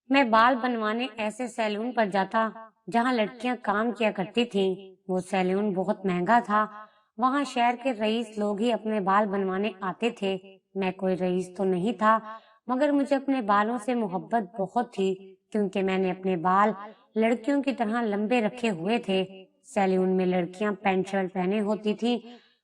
मैं बाल बनवाने ऐसे सैलून पर जाता जहां लड़कियां काम किया करती थीं। वो सैलून बहुत महंगा था। वहां शहर के रईस लोग ही अपने बाल बनवाने आते थे। मैं कोई रईस तो नहीं था, मगर मुझे अपने बालों से मोहब्बत बहुत थी, क्योंकि मैंने अपने बाल लड़कियों की तरह लंबे रखे हुए थे। सैलून में लड़कियां पैंट शर्ट पहने होती थीं,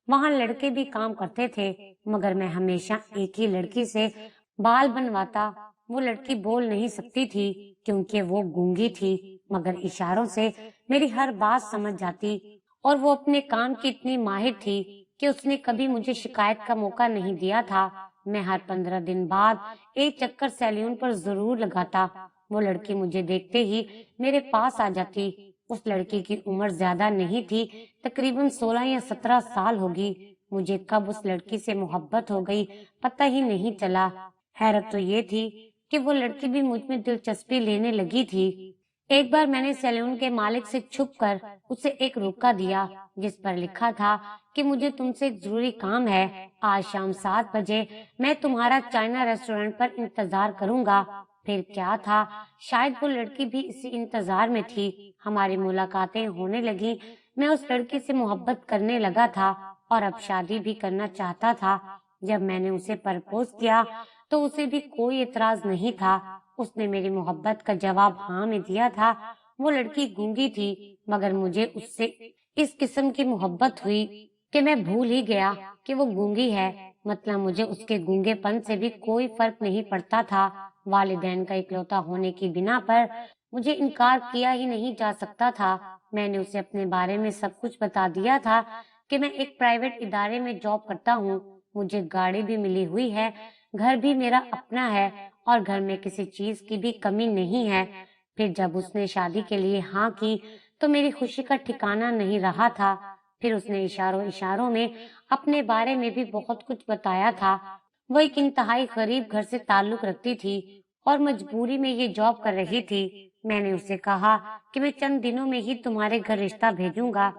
वहां लड़के भी काम करते थे, मगर मैं हमेशा एक ही लड़की से बाल बनवाता। वो लड़की बोल नहीं सकती थी क्योंकि वो गूंगी थी, मगर इशारों से मेरी हर बात समझ जाती। और वो अपने काम की इतनी माहिर थी कि उसने कभी मुझे शिकायत का मौका नहीं दिया था। मैं हर 15 दिन बाद एक चक्कर सैलून पर जरूर लगाता। वो लड़की मुझे देखते ही मेरे पास आ जाती। उस लड़की की उम्र ज्यादा नहीं थी, तकरीबन 16 या 17 साल होगी। मुझे कब उस लड़की से मोहब्बत हो गई पता ही नहीं चला। हैरत तो ये थी कि वो लड़की भी मुझ में दिलचस्पी लेने लगी थी। एक बार मैंने सैलून के मालिक से छुपकर उसे एक रोका दिया, जिस पर लिखा था कि मुझे तुमसे एक जरूरी काम है। आज शाम 7 बजे मैं तुम्हारा चाइना रेस्टोरेंट पर इंतजार करूंगा। फिर क्या था, शायद वो लड़की भी इसी इंतजार में थी। हमारी मुलाकातें होने लगी। मैं उस लड़की से मोहब्बत करने लगा था और अब शादी भी करना चाहता था। जब मैंने उसे प्रपोज किया तो उसे भी कोई एतराज नहीं था। उसने मेरी मोहब्बत का जवाब हाँ में दिया था। वो लड़की गूंगी थी, मगर मुझे उससे इस किस्म की मोहब्बत हुई कि मैं भूल ही गया कि वो गूंगी है। मतलब मुझे उसके गूंगेपन से भी कोई फर्क नहीं पड़ता था। वालिदैन का इकलौता होने की बिना पर मुझे इनकार किया ही नहीं जा सकता था। मैंने उसे अपने बारे में सब कुछ बता दिया था कि मैं एक प्राइवेट इदारे में जॉब करता हूँ। मुझे गाड़ी भी मिली हुई है, घर भी मेरा अपना है और घर में किसी चीज की भी कमी नहीं है। फिर जब उसने शादी के लिए हाँ की तो मेरी खुशी का ठिकाना नहीं रहा था। फिर उसने इशारों इशारों में अपने बारे में भी बहुत कुछ बताया था। वो एक इंतहाई गरीब घर से ताल्लुक रखती थी और मजबूरी में ये जॉब कर रही थी। मैंने उसे कहा कि मैं चंद दिनों में ही तुम्हारे घर रिश्ता भेजूंगा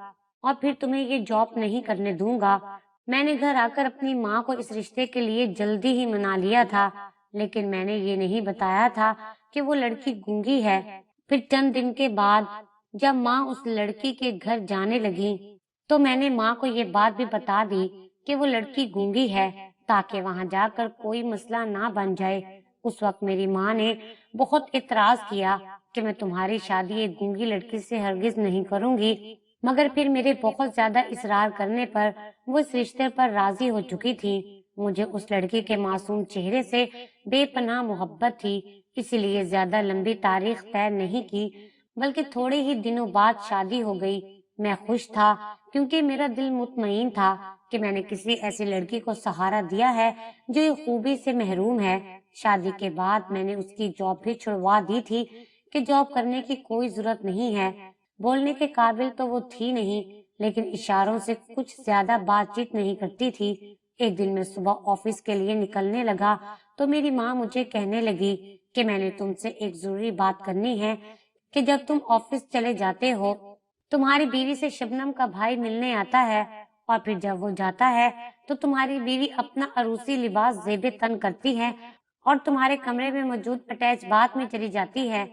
और फिर तुम्हें ये जॉब नहीं करने दूंगा। मैंने घर आकर अपनी माँ को इस रिश्ते के लिए जल्दी ही मना लिया था, लेकिन मैंने ये नहीं बताया था कि वो लड़की गूंगी है। फिर चंद दिन के बाद जब माँ उस लड़की के घर जाने लगी तो मैंने माँ को ये बात भी बता दी कि वो लड़की गूंगी है, ताकि वहां जाकर कोई मसला ना बन जाए। उस वक्त मेरी माँ ने बहुत इतराज किया कि मैं तुम्हारी शादी एक गूंगी लड़की से हरगिज नहीं करूंगी, मगर फिर मेरे बहुत ज्यादा इसरार करने पर वो इस रिश्ते पर राजी हो चुकी थी। मुझे उस लड़की के मासूम चेहरे से बेपनाह मोहब्बत थी, इसलिए ज्यादा लंबी तारीख तय नहीं की, बल्कि थोड़े ही दिनों बाद शादी हो गई। मैं खुश था क्योंकि मेरा दिल मुतमईन था कि मैंने किसी ऐसी लड़की को सहारा दिया है जो ये खूबी से महरूम है। शादी के बाद मैंने उसकी जॉब भी छुड़वा दी थी कि जॉब करने की कोई जरूरत नहीं है। बोलने के काबिल तो वो थी नहीं, लेकिन इशारों से कुछ ज्यादा बातचीत नहीं करती थी। एक दिन मैं सुबह ऑफिस के लिए निकलने लगा तो मेरी माँ मुझे कहने लगी कि मैंने तुमसे एक जरूरी बात करनी है कि जब तुम ऑफिस चले जाते हो तुम्हारी बीवी से शबनम का भाई मिलने आता है, और फिर जब वो जाता है तो तुम्हारी बीवी अपना अरूसी लिबास जेबे तन करती है और तुम्हारे कमरे में मौजूद अटैच बाथ में चली जाती है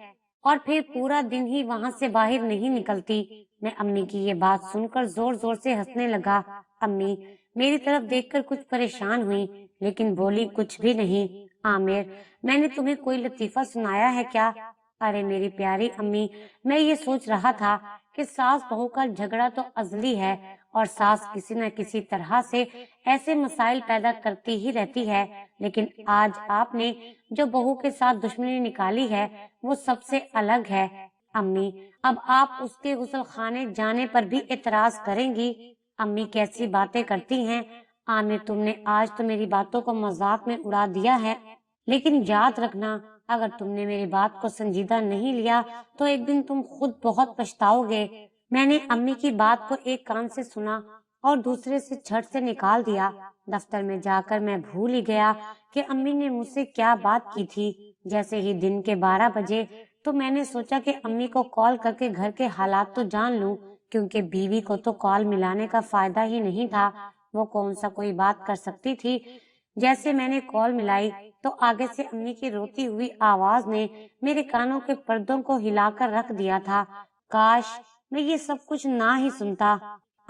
और फिर पूरा दिन ही वहां से बाहर नहीं निकलती। मैं अम्मी की ये बात सुनकर जोर जोर से हंसने लगा। अम्मी मेरी तरफ देखकर कुछ परेशान हुई, लेकिन बोली कुछ भी नहीं। आमिर, मैंने तुम्हें कोई लतीफा सुनाया है क्या? अरे मेरी प्यारी अम्मी, मैं ये सोच रहा था कि सास बहू का झगड़ा तो अजली है और सास किसी न किसी तरह से ऐसे मसाइल पैदा करती ही रहती है, लेकिन आज आपने जो बहू के साथ दुश्मनी निकाली है वो सबसे अलग है। अम्मी, अब आप उसके गुसल खाने जाने पर भी एतराज करेंगी? अम्मी कैसी बातें करती हैं। आमिर, तुमने आज तो मेरी बातों को मजाक में उड़ा दिया है, लेकिन याद रखना, अगर तुमने मेरी बात को संजीदा नहीं लिया तो एक दिन तुम खुद बहुत पछताओगे। मैंने अम्मी की बात को एक कान से सुना और दूसरे से झट से निकाल दिया। दफ्तर में जाकर मैं भूल ही गया कि अम्मी ने मुझसे क्या बात की थी। जैसे ही दिन के 12 बजे तो मैंने सोचा कि अम्मी को कॉल करके घर के हालात तो जान लूं, क्योंकि बीवी को तो कॉल मिलाने का फायदा ही नहीं था। वो कौन सा कोई बात कर सकती थी। जैसे मैंने कॉल मिलाई तो आगे से अम्मी की रोती हुई आवाज ने मेरे कानों के पर्दों को हिलाकर रख दिया था। काश मैं ये सब कुछ ना ही सुनता।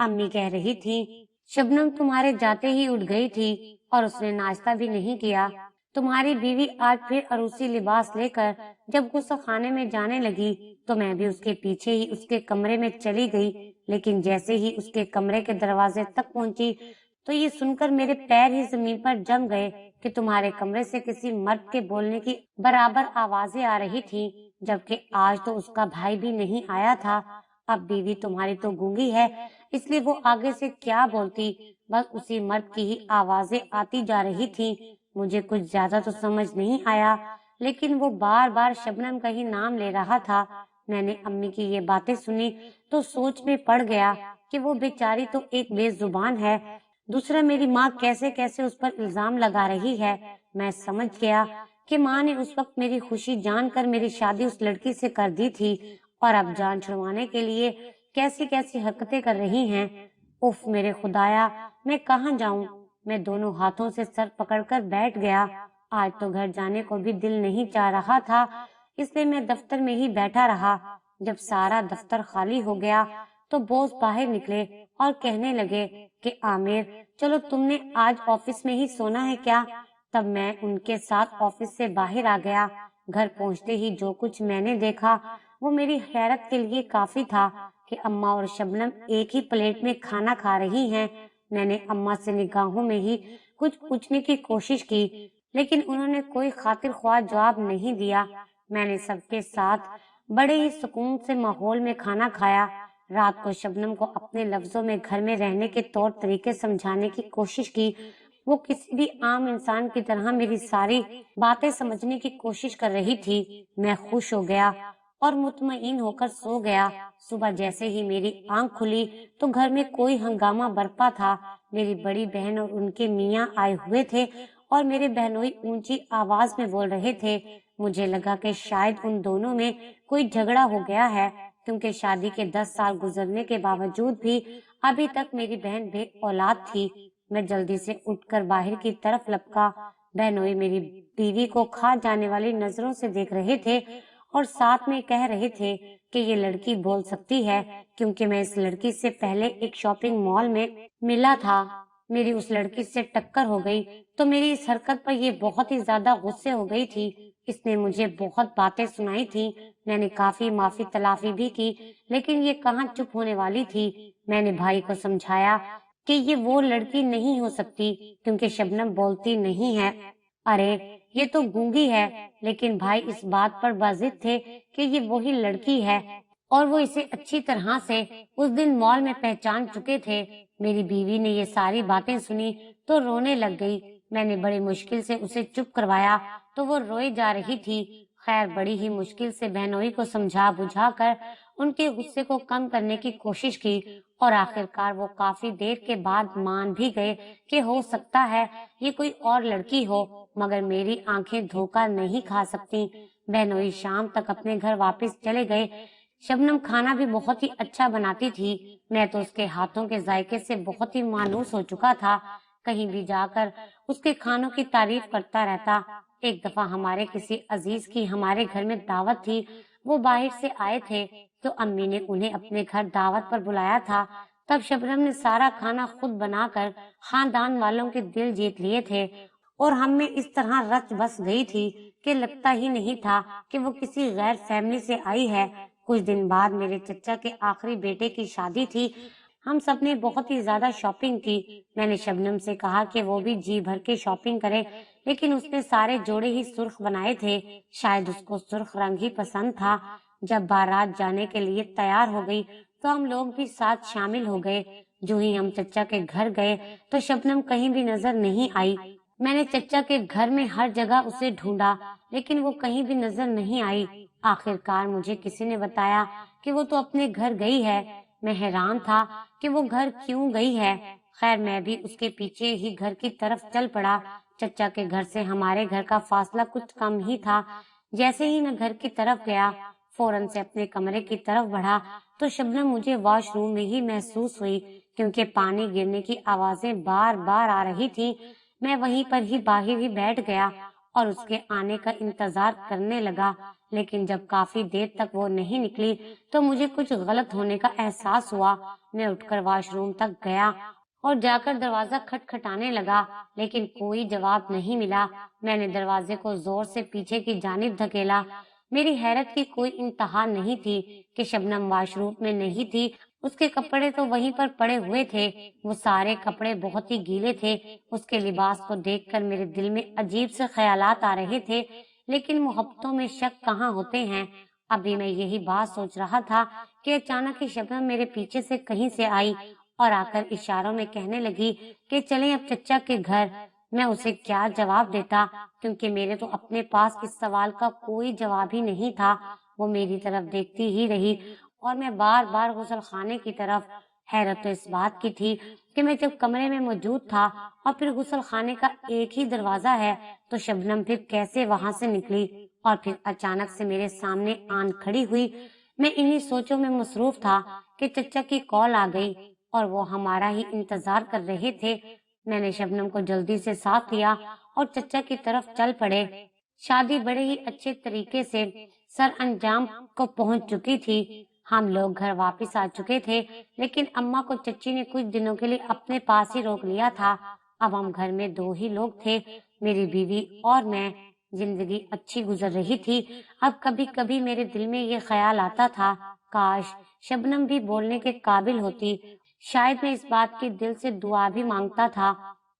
अम्मी कह रही थी, शबनम तुम्हारे जाते ही उठ गई थी और उसने नाश्ता भी नहीं किया। तुम्हारी बीवी आज फिर अरूसी लिबास लेकर जब गुस्सा खाने में जाने लगी तो मैं भी उसके पीछे ही उसके कमरे में चली गई, लेकिन जैसे ही उसके कमरे के दरवाजे तक पहुंची तो ये सुनकर मेरे पैर ही जमीन पर जम गए कि तुम्हारे कमरे से किसी मर्द के बोलने की बराबर आवाजें आ रही थी, जबकि आज तो उसका भाई भी नहीं आया था। अब बीवी तुम्हारी तो गूंगी है, इसलिए वो आगे से क्या बोलती, बस उसी मर्द की ही आवाजें आती जा रही थी। मुझे कुछ ज्यादा तो समझ नहीं आया, लेकिन वो बार बार शबनम का ही नाम ले रहा था। मैंने अम्मी की ये बातें सुनी तो सोच में पड़ गया कि वो बेचारी तो एक बेजुबान है, दूसरा मेरी माँ कैसे कैसे उस पर इल्जाम लगा रही है। मैं समझ गया कि माँ ने उस वक्त मेरी खुशी जानकर मेरी शादी उस लड़की से कर दी थी और अब जान छुड़वाने के लिए कैसी कैसी हरकतें कर रही हैं। उफ मेरे खुदाया, मैं कहाँ जाऊं। मैं दोनों हाथों से सर पकड़कर बैठ गया। आज तो घर जाने को भी दिल नहीं चाह रहा था, इसलिए मैं दफ्तर में ही बैठा रहा। जब सारा दफ्तर खाली हो गया तो बॉस बाहर निकले और कहने लगे कि आमिर, चलो तुमने आज ऑफिस में ही सोना है क्या। तब मैं उनके साथ ऑफिस से बाहर आ गया। घर पहुंचते ही जो कुछ मैंने देखा वो मेरी हैरत के लिए काफी था कि अम्मा और शबनम एक ही प्लेट में खाना खा रही हैं। मैंने अम्मा से निगाहों में ही कुछ पूछने की कोशिश की, लेकिन उन्होंने कोई खातिर ख्वाह जवाब नहीं दिया। मैंने सबके साथ बड़े ही सुकून से माहौल में खाना खाया। रात को शबनम को अपने लफ्जों में घर में रहने के तौर तरीके समझाने की कोशिश की। वो किसी भी आम इंसान की तरह मेरी सारी बातें समझने की कोशिश कर रही थी। मैं खुश हो गया और मुतमईन होकर सो गया। सुबह जैसे ही मेरी आंख खुली तो घर में कोई हंगामा बरपा था। मेरी बड़ी बहन और उनके मियाँ आए हुए थे और मेरे बहनोई ऊंची आवाज में बोल रहे थे। मुझे लगा कि शायद उन दोनों में कोई झगड़ा हो गया है, क्योंकि शादी के 10 साल गुजरने के बावजूद भी अभी तक मेरी बहन बे औलाद थी। मैं जल्दी से उठकर बाहर की तरफ लपका। बहनोई मेरी बीवी को खा जाने वाली नजरों से देख रहे थे और साथ में कह रहे थे कि ये लड़की बोल सकती है, क्योंकि मैं इस लड़की से पहले एक शॉपिंग मॉल में मिला था। मेरी उस लड़की से टक्कर हो गई तो मेरी इस हरकत पर ये बहुत ही ज्यादा गुस्से हो गई थी। इसने मुझे बहुत बातें सुनाई थी। मैंने काफी माफी तलाफी भी की, लेकिन ये कहाँ चुप होने वाली थी। मैंने भाई को समझाया कि ये वो लड़की नहीं हो सकती, क्योंकि शबनम बोलती नहीं है। अरे ये तो गूंगी है, लेकिन भाई इस बात पर बाजिद थे कि ये वही लड़की है और वो इसे अच्छी तरह से उस दिन मॉल में पहचान चुके थे। मेरी बीवी ने ये सारी बातें सुनी तो रोने लग गई। मैंने बड़ी मुश्किल से उसे चुप करवाया तो वो रोई जा रही थी। खैर बड़ी ही मुश्किल से बहनोई को समझा बुझा कर उनके गुस्से को कम करने की कोशिश की और आखिरकार वो काफी देर के बाद मान भी गए कि हो सकता है ये कोई और लड़की हो, मगर मेरी आंखें धोखा नहीं खा सकती। बहनोई शाम तक अपने घर वापस चले गए। शबनम खाना भी बहुत ही अच्छा बनाती थी। मैं तो उसके हाथों के जायके से बहुत ही मायूस हो चुका था। कहीं भी जाकर उसके खानों की तारीफ करता रहता। एक दफा हमारे किसी अजीज की हमारे घर में दावत थी। वो बाहर से आए थे तो अम्मी ने उन्हें अपने घर दावत पर बुलाया था। तब शबनम ने सारा खाना खुद बनाकर खानदान वालों के दिल जीत लिए थे और हम में इस तरह रच बस गई थी कि लगता ही नहीं था कि वो किसी गैर फैमिली से आई है। कुछ दिन बाद मेरे चचा के आखिरी बेटे की शादी थी। हम सब ने बहुत ही ज्यादा शॉपिंग की। मैंने शबनम से कहा कि वो भी जी भर के शॉपिंग करे, लेकिन उसने सारे जोड़े ही सुर्ख बनाए थे। शायद उसको सुर्ख रंग ही पसंद था। जब बारात जाने के लिए तैयार हो गई तो हम लोग भी साथ शामिल हो गए। जो ही हम चचा के घर गए तो शबनम कहीं भी नजर नहीं आई। मैंने चचा के घर में हर जगह उसे ढूंढा, लेकिन वो कहीं भी नजर नहीं आई। आखिरकार मुझे किसी ने बताया कि वो तो अपने घर गई है। मैं हैरान था कि वो घर क्यों गई है। खैर मैं भी उसके पीछे ही घर की तरफ चल पड़ा। चचा के घर से हमारे घर का फासला कुछ कम ही था। जैसे ही मैं घर की तरफ गया, फौरन से अपने कमरे की तरफ बढ़ा तो शबनम मुझे वॉशरूम में ही महसूस हुई, क्योंकि पानी गिरने की आवाजें बार बार आ रही थी। मैं वहीं पर ही बाहर ही बैठ गया اور اس کے آنے کا انتظار کرنے لگا، لیکن جب کافی دیر تک وہ نہیں نکلی تو مجھے کچھ غلط ہونے کا احساس ہوا۔ میں اٹھ کر واش روم تک گیا اور جا کر دروازہ کھٹکھٹانے لگا، لیکن کوئی جواب نہیں ملا۔ میں نے دروازے کو زور سے پیچھے کی جانب دھکیلا۔ میری حیرت کی کوئی انتہا نہیں تھی کہ شبنم واش روم میں نہیں تھی۔ اس کے کپڑے تو وہیں پر پڑے ہوئے تھے، وہ سارے کپڑے بہت ہی گیلے تھے۔ اس کے لباس کو دیکھ کر میرے دل میں عجیب سے خیالات آ رہے تھے، لیکن محبتوں میں شک کہاں ہوتے ہیں۔ ابھی میں یہی بات سوچ رہا تھا کہ اچانک ہی شبنم میرے پیچھے سے کہیں سے آئی اور آ کر اشاروں میں کہنے لگی کہ چلیں اب چچا کے گھر۔ میں اسے کیا جواب دیتا، کیونکہ میرے تو اپنے پاس اس سوال کا کوئی جواب ہی نہیں تھا۔ وہ میری طرف دیکھتی ہی رہی اور میں بار بار غسل خانے کی طرف۔ حیرت تو اس بات کی تھی کہ میں جب کمرے میں موجود تھا اور پھر غسل خانے کا ایک ہی دروازہ ہے، تو شبنم پھر کیسے وہاں سے نکلی اور پھر اچانک سے میرے سامنے آن کھڑی ہوئی۔ میں انہی سوچوں میں مصروف تھا کہ چچا کی کال آ گئی اور وہ ہمارا ہی انتظار کر رہے تھے۔ میں نے شبنم کو جلدی سے ساتھ لیا اور چچا کی طرف چل پڑے۔ شادی بڑے ہی اچھے طریقے سے سر انجام کو پہنچ چکی تھی۔ ہم لوگ گھر واپس آ چکے تھے، لیکن اماں کو چچی نے کچھ دنوں کے لیے اپنے پاس ہی روک لیا تھا۔ اب ہم گھر میں دو ہی لوگ تھے، میری بیوی اور میں۔ زندگی اچھی گزر رہی تھی۔ اب کبھی کبھی میرے دل میں یہ خیال آتا تھا، کاش شبنم بھی بولنے کے قابل ہوتی، شاید میں اس بات کی دل سے دعا بھی مانگتا تھا۔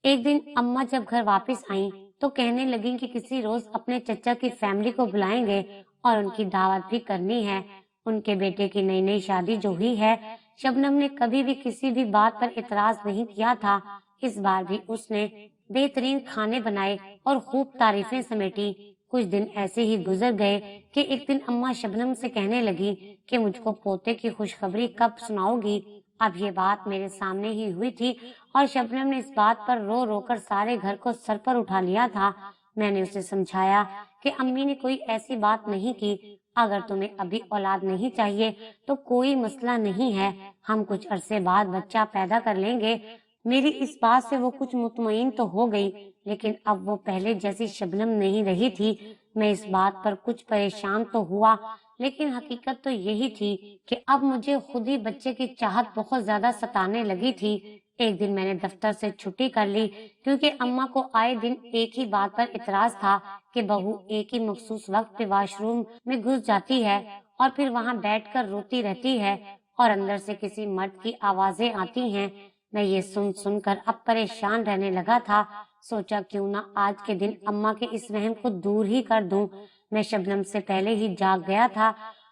ایک دن اماں جب گھر واپس آئیں تو کہنے لگیں کہ کسی روز اپنے چچا کی فیملی کو بلائیں گے اور ان کی دعوت بھی کرنی ہے۔ ان کے بیٹے کی نئی نئی شادی جو ہوئی ہے، شبنم نے کبھی بھی کسی بھی بات پر اعتراض نہیں کیا تھا۔ اس بار بھی اس نے بہترین کھانے بنائے اور خوب تعریفیں سمیٹی۔ کچھ دن ایسے ہی گزر گئے کہ ایک دن اماں شبنم سے کہنے لگی کہ مجھ کو پوتے کی خوشخبری کب سناؤ گی؟ اب یہ بات میرے سامنے ہی ہوئی تھی اور شبنم نے اس بات پر رو رو کر سارے گھر کو سر پر اٹھا لیا تھا۔ میں نے اسے سمجھایا کہ امی نے کوئی ایسی بات نہیں کی، اگر تمہیں ابھی اولاد نہیں چاہیے تو کوئی مسئلہ نہیں ہے، ہم کچھ عرصے بعد بچہ پیدا کر لیں گے۔ میری اس بات سے وہ کچھ مطمئن تو ہو گئی، لیکن اب وہ پہلے جیسی شبنم نہیں رہی تھی۔ میں اس بات پر کچھ پریشان تو ہوا، لیکن حقیقت تو یہی تھی کہ اب مجھے خود ہی بچے کی چاہت بہت زیادہ ستانے لگی تھی۔ ایک دن میں نے دفتر سے چھٹی کر لی، کیونکہ اماں کو آئے دن ایک ہی بات پر اعتراض تھا کہ بہو ایک ہی مخصوص وقت پہ واش روم میں گھس جاتی ہے اور پھر وہاں بیٹھ کر روتی رہتی ہے اور اندر سے کسی مرد کی آوازیں آتی ہیں۔ میں یہ سن سن کر اب پریشان رہنے لگا تھا۔ سوچا کیوں نہ آج کے دن اماں کے اس وہم کو دور ہی کر دوں۔ میں شبنم سے پہلے ہی جاگ گیا تھا،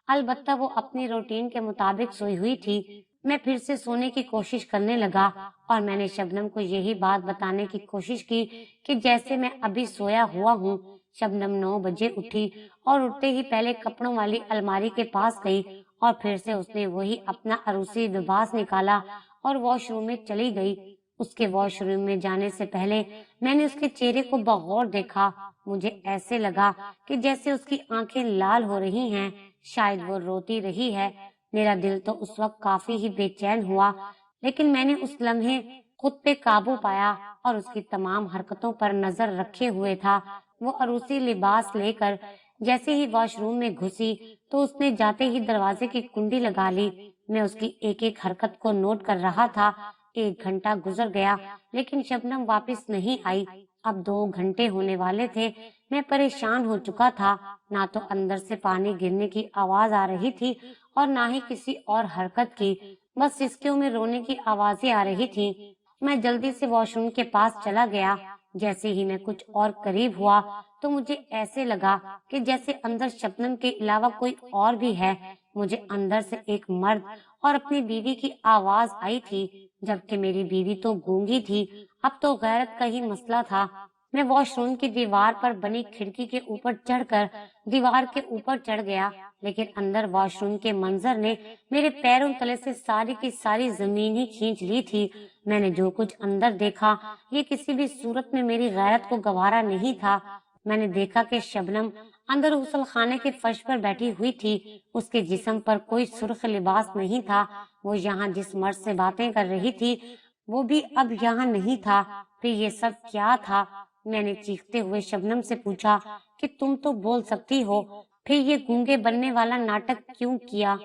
البتہ وہ اپنی روٹین کے مطابق سوئی ہوئی تھی۔ میں پھر سے سونے کی کوشش کرنے لگا اور میں نے شبنم کو یہی بات بتانے کی کوشش کی کہ جیسے میں ابھی سویا ہوا ہوں۔ شبنم 9 بجے اٹھی اور اٹھتے ہی پہلے کپڑوں والی الماری کے پاس گئی اور پھر سے اس نے وہی اپنا عروسی لباس نکالا اور واش روم میں چلی گئی۔ اس کے واش روم میں جانے سے پہلے میں نے اس کے چہرے کو بغور دیکھا۔ مجھے ایسے لگا کہ جیسے اس کی آنکھیں لال ہو رہی ہیں، شاید وہ روتی رہی ہے۔ میرا دل تو اس وقت کافی ہی بے چین ہوا، لیکن میں نے اس لمحے خود پہ قابو پایا اور اس کی تمام حرکتوں پر نظر رکھے ہوئے تھا۔ وہ عروسی لباس لے کر جیسے ہی واش روم میں گھسی تو اس نے جاتے ہی دروازے کی کنڈی لگا لی۔ میں اس کی ایک ایک حرکت کو نوٹ کر رہا تھا۔ 1 گھنٹہ گزر گیا، لیکن شبنم واپس نہیں آئی۔ اب 2 گھنٹے ہونے والے تھے۔ میں پریشان ہو چکا تھا، نہ تو اندر سے پانی گرنے کی آواز آ رہی تھی اور نہ ہی کسی اور حرکت کی، بس سسکیوں میں رونے کی آوازیں آ رہی تھی۔ میں جلدی سے واش روم کے پاس چلا گیا۔ جیسے ہی میں کچھ اور قریب ہوا تو مجھے ایسے لگا کہ جیسے اندر شبنم کے علاوہ کوئی اور بھی ہے۔ مجھے اندر سے ایک مرد اور اپنی بیوی کی آواز آئی تھی، جبکہ میری بیوی تو گونگی تھی۔ اب تو غیرت کا ہی مسئلہ تھا۔ میں واش روم کی دیوار پر بنی کھڑکی کے اوپر چڑھ کر دیوار کے اوپر چڑھ گیا، لیکن اندر واش روم کے منظر نے میرے پیروں تلے سے ساری کی ساری زمین ہی کھینچ لی تھی۔ میں نے جو کچھ اندر دیکھا یہ کسی بھی صورت میں میری غیرت کو گوارا نہیں تھا۔ میں نے دیکھا کہ شبنم اندر غسل خانے کے فرش پر بیٹھی ہوئی تھی۔ اس کے جسم پر کوئی سرخ لباس نہیں تھا۔ وہ یہاں جس مرد سے باتیں کر رہی تھی وہ بھی اب یہاں نہیں تھا۔ پھر یہ سب کیا تھا؟ मैंने चीखते हुए शबनम से पूछा कि तुम तो बोल सकती हो, फिर ये गूंगे बनने वाला नाटक क्यों किया?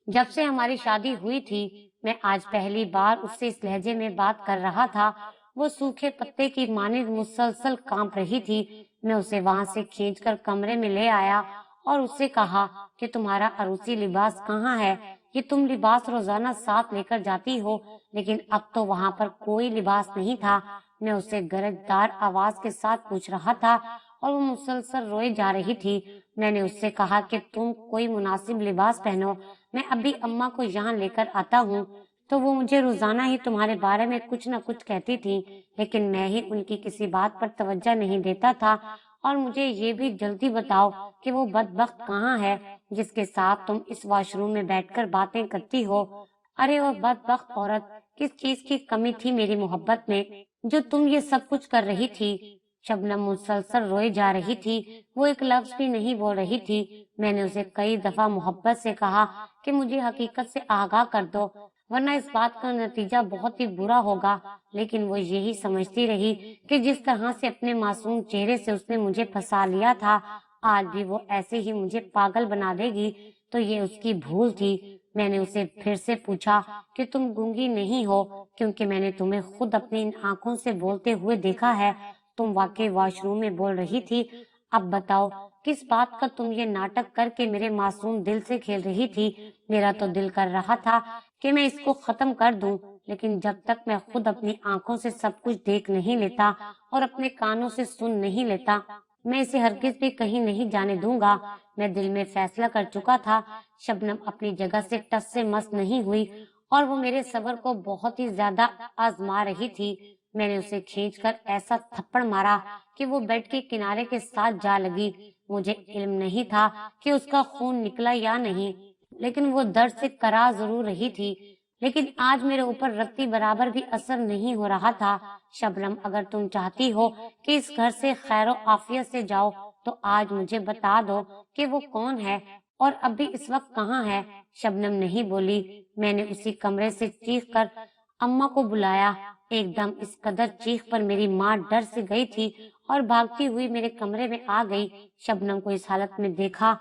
जब से हमारी शादी हुई थी, मैं आज पहली बार उससे इस लहजे में बात कर रहा था। वो सूखे पत्ते की मानिंद मुसलसल कांप रही थी। मैं उसे वहां से खींचकर कमरे में ले आया और उससे कहा कि तुम्हारा अरूसी लिबास कहाँ है? ये तुम लिबास रोजाना साथ लेकर जाती हो, लेकिन अब तो वहां पर कोई लिबास नहीं था। मैं उससे गरजदार आवाज के साथ पूछ रहा था और वो मुसलसल रोए जा रही थी। मैंने उससे कहा कि तुम कोई मुनासिब लिबास पहनो, मैं अभी अम्मा को यहाँ लेकर आता हूँ। तो वो मुझे रोजाना ही तुम्हारे बारे में कुछ न कुछ कहती थी, लेकिन मैं ही उनकी किसी बात पर तवज्जो नहीं देता था। और मुझे ये भी जल्दी बताओ कि वो बदबख्त कहाँ है जिसके साथ तुम इस वॉशरूम में बैठकर बातें करती हो? अरे वो बदबख्त औरत, किस चीज की कमी थी मेरी मोहब्बत में जो तुम ये सब कुछ कर रही थी? शबनम मुसलसल रोए जा रही थी। वो एक लफ्ज भी नहीं बोल रही थी। मैंने उसे कई दफा मोहब्बत से कहा कि मुझे हकीकत से आगाह कर दो, वरना इस बात का नतीजा बहुत ही बुरा होगा। लेकिन वो यही समझती रही कि जिस तरह से अपने मासूम चेहरे से उसने मुझे फंसा लिया था, आज भी वो ऐसे ही मुझे पागल बना देगी। तो ये उसकी भूल थी। मैंने उसे फिर से पूछा कि तुम गूंगी नहीं हो, क्योंकि मैंने तुम्हें खुद अपनी इन आंखों से बोलते हुए देखा है। तुम वाकई वॉशरूम में बोल रही थी। अब बताओ, किस बात का तुम ये नाटक करके मेरे मासूम दिल से खेल रही थी? मेरा तो दिल कर रहा था कि मैं इसको खत्म कर दूं, लेकिन जब तक मैं खुद अपनी आंखों से सब कुछ देख नहीं लेता और अपने कानों से सुन नहीं लेता, मैं इसे हरगिज भी कहीं नहीं जाने दूंगा। मैं दिल में फैसला कर चुका था। शबनम अपनी जगह से टस से मस नहीं हुई और वो मेरे सब्र को बहुत ही ज्यादा आजमा रही थी। मैंने उसे खींचकर ऐसा थप्पड़ मारा कि वो बेड के किनारे के साथ जा लगी। मुझे इल्म नहीं था कि उसका खून निकला या नहीं, लेकिन वो दर्द से करा जरूर रही थी। लेकिन आज मेरे ऊपर रत्ती बराबर भी असर नहीं हो रहा था। शबनम, अगर तुम चाहती हो कि इस घर से खैरो आफियत से जाओ, तो आज मुझे बता दो कि वो कौन है और अभी इस वक्त कहाँ है। शबनम नहीं बोली। मैंने उसी कमरे से चीख कर अम्मा को बुलाया। एकदम इस कदर चीख पर मेरी माँ डर से गई थी और भागती हुई मेरे कमरे में आ गई। शबनम को इस हालत में देखा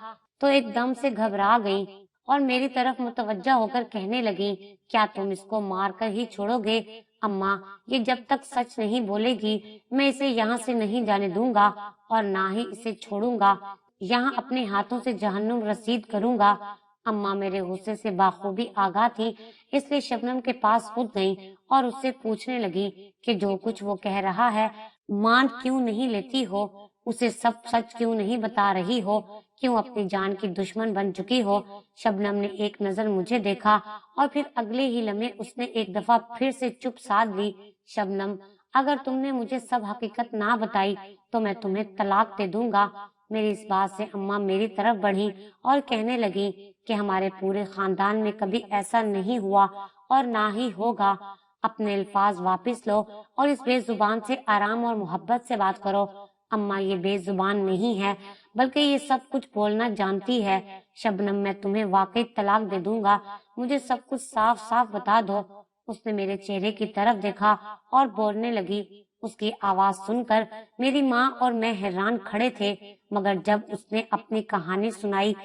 तो एकदम से घबरा गई और मेरी तरफ मुतवज्जा होकर कहने लगी, क्या तुम इसको मार कर ही छोड़ोगे? अम्मा, ये जब तक सच नहीं बोलेगी, मैं इसे यहाँ से नहीं जाने दूंगा और ना ही इसे छोड़ूंगा। यहाँ अपने हाथों से जहन्नुम रसीद करूंगा। अम्मा मेरे गुस्से से बाखूबी आगाह थी, इसलिए शबनम के पास खुद गई और उससे पूछने लगी कि जो कुछ वो कह रहा है मान क्यों नहीं लेती हो? उसे सब सच क्यों नहीं बता रही हो? क्यों अपनी जान की दुश्मन बन चुकी हो? शबनम ने एक नजर मुझे देखा और फिर अगले ही लम्हे उसने एक दफा फिर से चुप साध ली। शबनम, अगर तुमने मुझे सब हकीकत ना बताई तो मैं तुम्हें तलाक दे दूंगा। मेरी इस बात से अम्मा मेरी तरफ बढ़ी और कहने लगी कि हमारे पूरे खानदान में कभी ऐसा नहीं हुआ और ना ही होगा। अपने अल्फाज वापस लो और इस बेजुबान से आराम और मोहब्बत से बात करो। अम्मा, ये बेजुबान नहीं है, बल्कि ये सब कुछ बोलना जानती है। शबनम, मैं तुम्हें वाकई तलाक दे दूंगा। मुझे सब कुछ साफ साफ बता दो। उसने मेरे चेहरे की तरफ देखा और बोलने लगी। उसकी आवाज सुनकर मेरी माँ और मैं हैरान खड़े थे, मगर जब उसने अपनी कहानी सुनाई,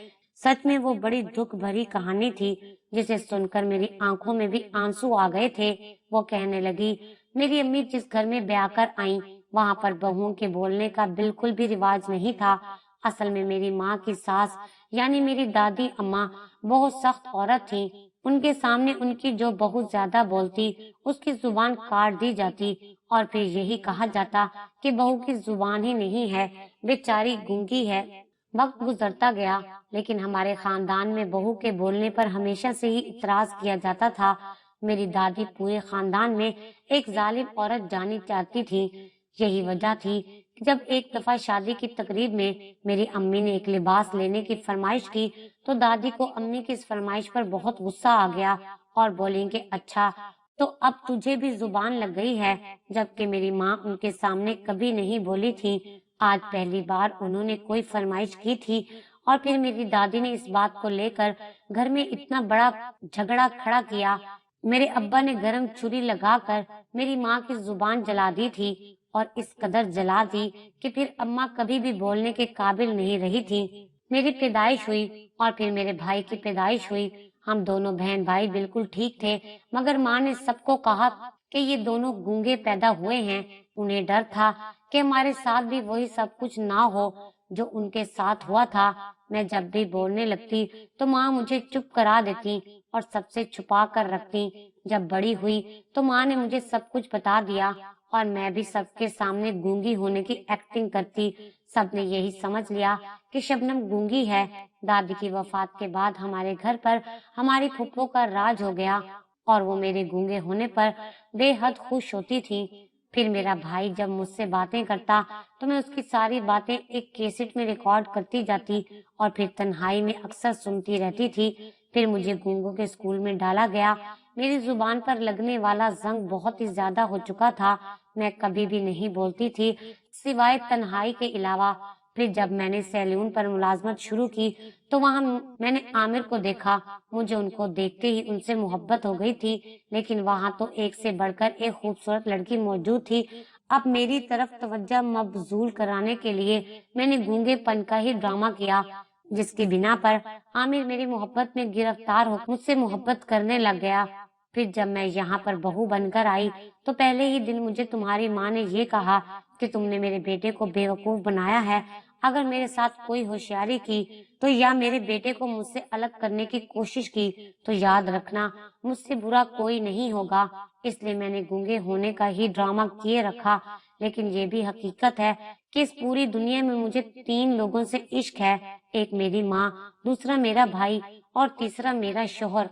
सच में वो बड़ी दुख भरी कहानी थी, जिसे सुनकर मेरी आंखों में भी आंसू आ गए थे। वो कहने लगी, मेरी अम्मी जिस घर में ब्याह कर आई, वहां पर बहुओं के बोलने का बिल्कुल भी रिवाज नहीं था। असल में मेरी माँ की सास यानी मेरी दादी अम्मा बहुत सख्त औरत थी। उनके सामने उनकी जो बहुत ज्यादा बोलती, उसकी जुबान काट दी जाती और फिर यही कहा जाता कि बहू की जुबान ही नहीं है, बेचारी गूंगी है। वक्त गुजरता गया, लेकिन हमारे खानदान में बहू के बोलने पर हमेशा से ही इतराज किया जाता था। मेरी दादी पूरे खानदान में एक जालिम औरत जानी चाहती थी। यही वजह थी कि जब एक दफा शादी की तकरीब में मेरी अम्मी ने एक लिबास लेने की फरमाइश की, तो दादी को अम्मी की इस फरमाइश पर बहुत गुस्सा आ गया और बोली कि अच्छा, तो अब तुझे भी जुबान लग गई है। जबकि मेरी माँ उनके सामने कभी नहीं बोली थी। आज पहली बार उन्होंने कोई फरमाइश की थी और फिर मेरी दादी ने इस बात को लेकर घर में इतना बड़ा झगड़ा खड़ा किया। मेरे अब्बा ने गरम छुरी लगाकर मेरी माँ की जुबान जला दी थी اور اس قدر جلا دی کہ پھر اماں کبھی بھی بولنے کے قابل نہیں رہی تھی۔ میری پیدائش ہوئی اور پھر میرے بھائی کی پیدائش ہوئی۔ ہم دونوں بہن بھائی بالکل ٹھیک تھے، مگر ماں نے سب کو کہا کہ یہ دونوں گونگے پیدا ہوئے ہیں۔ انہیں ڈر تھا کہ ہمارے ساتھ بھی وہی سب کچھ نہ ہو جو ان کے ساتھ ہوا تھا۔ میں جب بھی بولنے لگتی تو ماں مجھے چپ کرا دیتی اور سب سے چھپا کر رکھتی۔ جب بڑی ہوئی تو ماں نے مجھے سب کچھ بتا دیا اور میں بھی سب کے سامنے گونگی ہونے کی ایکٹنگ کرتی۔ سب نے یہی سمجھ لیا کہ شبنم گونگی ہے۔ دادی کی وفات کے بعد ہمارے گھر پر ہماری پھپھو کا راج ہو گیا اور وہ میرے گونگے ہونے پر بے حد خوش ہوتی تھی۔ پھر میرا بھائی جب مجھ سے باتیں کرتا تو میں اس کی ساری باتیں ایک کیسٹ میں ریکارڈ کرتی جاتی اور پھر تنہائی میں اکثر سنتی رہتی تھی۔ پھر مجھے گونگوں کے اسکول میں ڈالا گیا۔ میری زبان پر لگنے والا زنگ بہت ہی زیادہ ہو چکا تھا۔ میں کبھی بھی نہیں بولتی تھی سوائے تنہائی کے علاوہ۔ پھر جب میں نے سیلون پر ملازمت شروع کی تو وہاں میں نے عامر کو دیکھا۔ مجھے ان کو دیکھتے ہی ان سے محبت ہو گئی تھی، لیکن وہاں تو ایک سے بڑھ کر ایک خوبصورت لڑکی موجود تھی۔ اب میری طرف توجہ مبذول کرانے کے لیے میں نے گونگے پن کا ہی ڈرامہ کیا، جس کی بنا پر عامر میری محبت میں گرفتار ہو مجھ سے محبت کرنے لگ گیا۔ پھر جب میں یہاں پر بہو بن کر آئی تو پہلے ہی دن مجھے تمہاری ماں نے یہ کہا کہ تم نے میرے بیٹے کو بیوقوف بنایا ہے۔ اگر میرے ساتھ کوئی ہوشیاری کی تو یا میرے بیٹے کو مجھ سے الگ کرنے کی کوشش کی تو یاد رکھنا مجھ سے برا کوئی نہیں ہوگا۔ اس لیے میں نے گونگے ہونے کا ہی ڈرامہ کیے رکھا۔ لیکن یہ بھی حقیقت ہے کہ اس پوری دنیا میں مجھے 3 لوگوں سے عشق ہے، ایک میری ماں، دوسرا میرا بھائی اور تیسرا میرا شوہر۔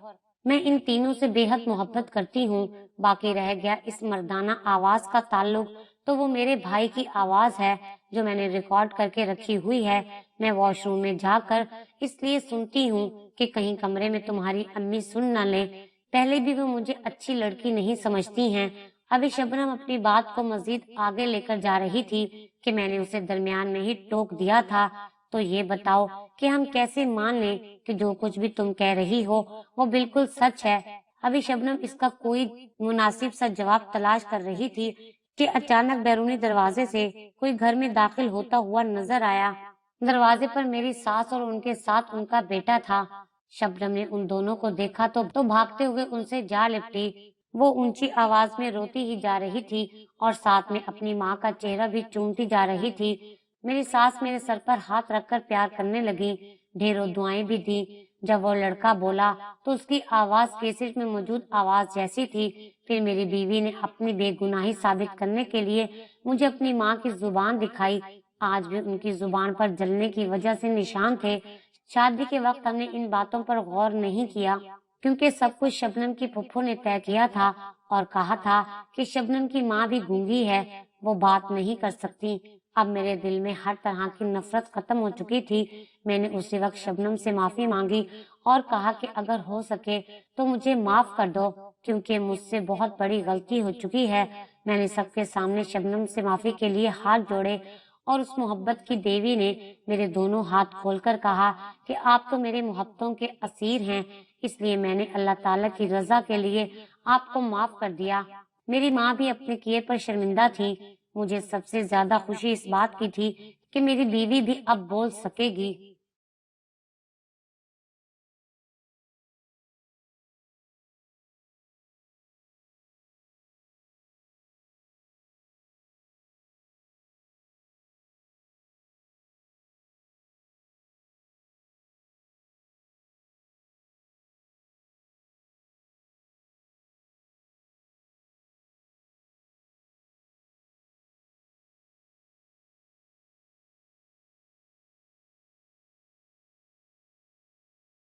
میں ان تینوں سے بے حد محبت کرتی ہوں۔ باقی رہ گیا اس مردانہ آواز کا تعلق، تو وہ میرے بھائی کی آواز ہے جو میں نے ریکارڈ کر کے رکھی ہوئی ہے۔ میں واش روم میں جا کر اس لیے سنتی ہوں کہ کہیں کمرے میں تمہاری امی سن نہ لیں۔ پہلے بھی وہ مجھے اچھی لڑکی نہیں سمجھتی ہیں۔ ابھی شبنم اپنی بات کو مزید آگے لے کر جا رہی تھی کہ میں نے اسے درمیان میں ہی ٹوک دیا تھا۔ تو یہ بتاؤ کہ ہم کیسے مان لیں کہ جو کچھ بھی تم کہہ رہی ہو وہ بالکل سچ ہے؟ ابھی شبنم اس کا کوئی مناسب سا جواب تلاش کر رہی تھی کہ اچانک بیرونی دروازے سے کوئی گھر میں داخل ہوتا ہوا نظر آیا۔ دروازے پر میری ساس اور ان کے ساتھ ان کا بیٹا تھا۔ شبنم نے ان دونوں کو دیکھا تو بھاگتے ہوئے ان سے جا لپٹی۔ وہ اونچی آواز میں روتی ہی جا رہی تھی اور ساتھ میں اپنی ماں کا چہرہ بھی چومتی جا رہی تھی۔ میری ساس میرے سر پر ہاتھ رکھ کر پیار کرنے لگی، ڈھیروں دعائیں بھی دی۔ جب وہ لڑکا بولا تو اس کی آواز کیسٹ میں موجود آواز جیسی تھی۔ پھر میری بیوی نے اپنی بے گناہی ثابت کرنے کے لیے مجھے اپنی ماں کی زبان دکھائی۔ آج بھی ان کی زبان پر جلنے کی وجہ سے نشان تھے۔ شادی کے وقت ہم نے ان باتوں پر غور نہیں کیا کیونکہ سب کچھ شبنم کی پھپھو نے طے کیا تھا اور کہا تھا کہ شبنم کی ماں بھی گونگی ہے، وہ بات نہیں کر سکتی۔ اب میرے دل میں ہر طرح کی نفرت ختم ہو چکی تھی۔ میں نے اسی وقت شبنم سے معافی مانگی اور کہا کہ اگر ہو سکے تو مجھے معاف کر دو کیونکہ مجھ سے بہت بڑی غلطی ہو چکی ہے۔ میں نے سب کے سامنے شبنم سے معافی کے لیے ہاتھ جوڑے اور اس محبت کی دیوی نے میرے دونوں ہاتھ کھول کر کہا کہ آپ تو میرے محبتوں کے اسیر ہیں، اس لیے میں نے اللہ تعالیٰ کی رضا کے لیے آپ کو معاف کر دیا۔ میری ماں بھی اپنے کیے پر شرمندہ تھی۔ مجھے سب سے زیادہ خوشی اس بات کی تھی کہ میری بیوی بھی اب بول سکے گی۔